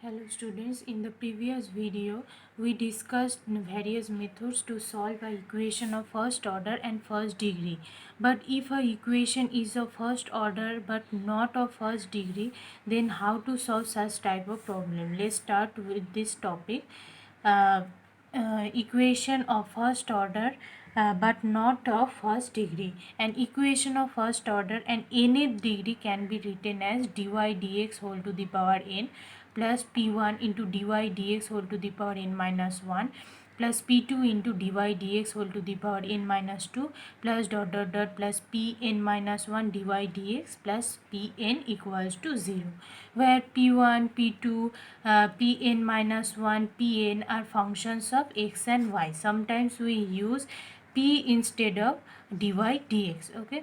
Hello students, in the previous video we discussed various methods to solve an equation of first order and first degree. But if a equation is of first order but not of first degree, then how to solve such type of problem? Let's start with this topic. Uh, Equation of first order but not of first degree. An equation of first order and nth degree can be written as dy dx whole to the power n plus p1 into dy dx whole to the power n minus 1 plus p2 into dy dx whole to the power n minus 2 plus dot dot dot plus pn minus 1 dy dx plus pn equals to 0, where p1 p2 pn minus 1 pn are functions of x and y. Sometimes we use p instead of dy dx. Okay,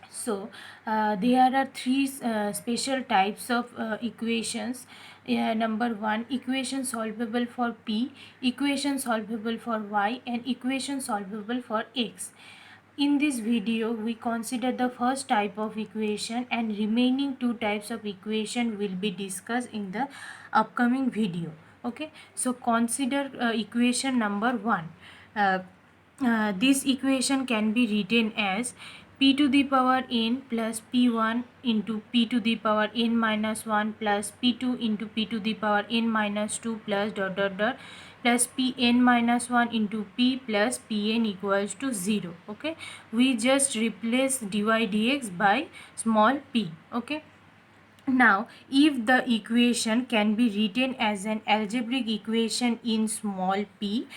so there are three special types of equations. Number one, equation solvable for p, equation solvable for y, and equation solvable for x. In this video we consider the first type of equation, and remaining two types of equation will be discussed in the upcoming video. Okay, so consider equation number 1. uh, this equation can be written as p to the power n plus p1 into p to the power n minus 1 plus p2 into p to the power n minus 2 plus dot dot dot plus pn minus 1 into p plus pn equals to 0. Okay, we just replace dy dx by small p. Okay, now, if the equation can be written as an algebraic equation in small p,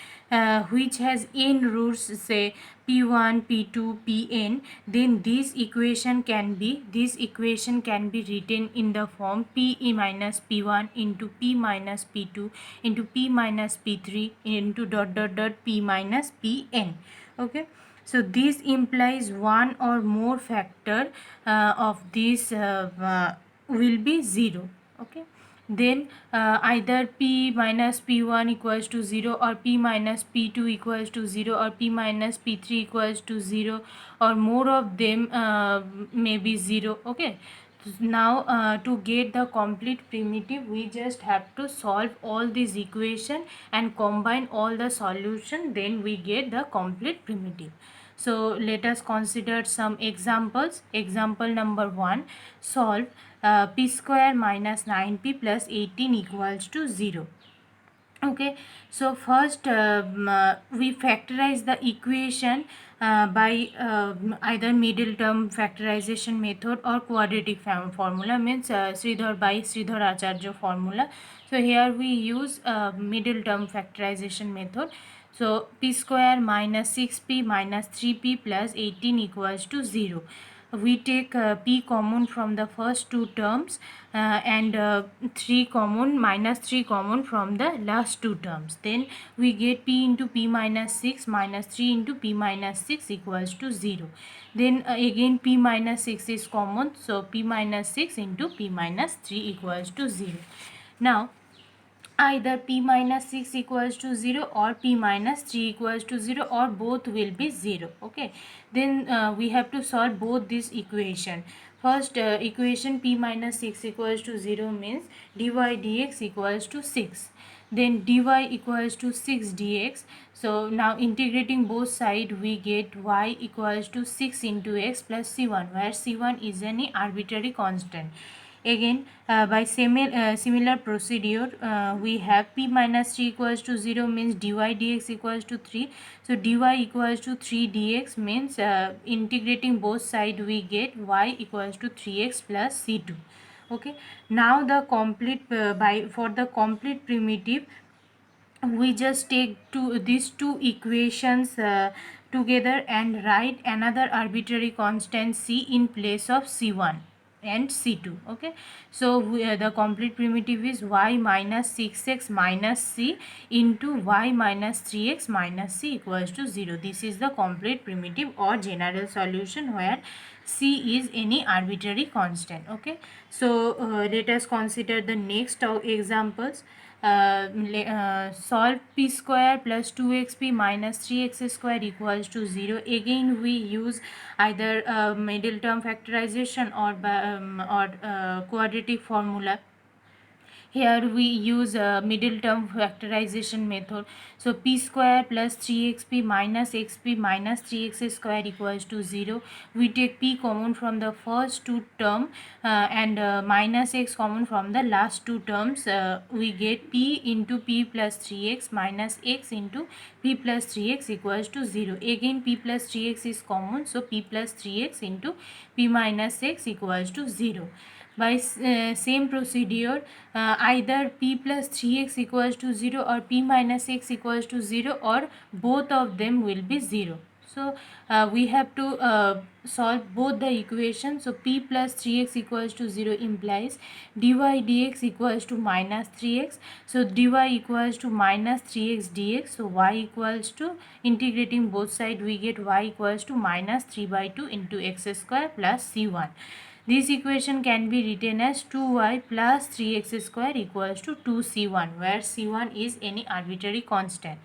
which has n roots, say p1, p2, pn, then this equation can be written in the form p minus p1 into p minus p2 into p minus p3 into dot dot dot p minus pn. Okay, so this implies one or more factor of this will be 0. Okay, then either p minus p1 equals to 0, or p minus p2 equals to 0, or p minus p3 equals to 0, or more of them may be 0. Okay, now to get the complete primitive, we just have to solve all these equation and combine all the solution, then we get the complete primitive. So let us consider some examples. Example number 1, solve p square minus 9p plus 18 equals to 0. Okay, so first we factorize the equation by either middle term factorization method or quadratic formula, means Sridhar by Sridhar Acharya formula. So here we use middle term factorization method. So p square minus 6p minus 3p plus 18 equals to 0. We take p common from the first two terms and 3 common, minus 3 common from the last two terms, then we get p into p minus 6 minus 3 into p minus 6 equals to 0. Then again p minus 6 is common, so p minus 6 into p minus 3 equals to 0. Now either p minus 6 equals to 0 or p minus 3 equals to 0, or both will be 0. Okay, then we have to solve both this equation. First equation, p minus 6 equals to 0 means dy dx equals to 6, then dy equals to 6 dx. So now integrating both sides, we get y equals to 6 into x plus c1, where c1 is any arbitrary constant. Again by similar procedure, we have p minus 3 equals to 0 means dy dx equals to 3. So dy equals to 3 dx means integrating both sides, we get y equals to 3x plus c2. Okay, now the complete for the complete primitive, we just take these two equations together and write another arbitrary constant c in place of c1 and c2. Okay, so the complete primitive is y minus 6x minus c into y minus 3x minus c equals to 0. This is the complete primitive or general solution where c is any arbitrary constant. Okay, so let us consider the next examples. Solve p square plus 2xp minus 3x square equals to 0. Again we use either middle term factorization or quadratic formula. Here we use middle term factorization method. So p square plus 3xp minus xp minus 3x square equals to 0. We take p common from the first two term and minus x common from the last two terms. We get p into p plus 3x minus x into p plus 3x equals to 0. Again p plus 3x is common, so p plus 3x into p minus x equals to 0. By same procedure, either p plus 3x equals to 0 or p minus x equals to 0, or both of them will be 0. So we have to solve both the equations. So p plus 3x equals to 0 implies dy dx equals to minus 3x. So dy equals to minus 3x dx. So y equals to, integrating both sides, we get y equals to minus 3 by 2 into x square plus c1. This equation can be written as 2y plus 3x square equals to 2c1, where c1 is any arbitrary constant.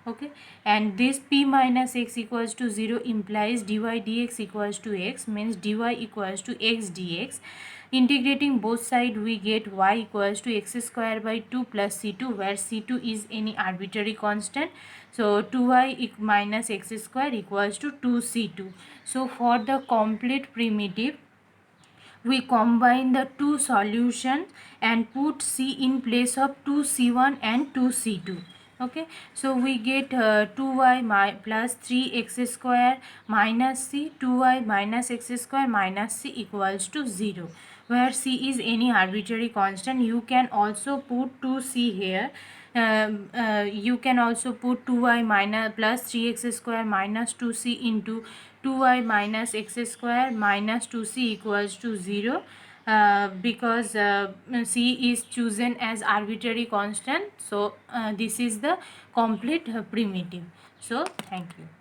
Okay, and this p minus x equals to 0 implies dy dx equals to x, means dy equals to x dx. Integrating both sides, we get y equals to x square by 2 plus c2, where c2 is any arbitrary constant. So 2y minus x square equals to 2c2. So for the complete primitive, we combine the two solutions and put c in place of 2c1 and 2c2. Okay, so we get 2y plus 3x square minus c, 2y minus x square minus c equals to 0, where c is any arbitrary constant. You can also put 2c here. You can also put 2y minus plus 3x square minus 2c into 2y minus x square minus 2c equals to 0, because c is chosen as arbitrary constant. So this is the complete primitive. So thank you.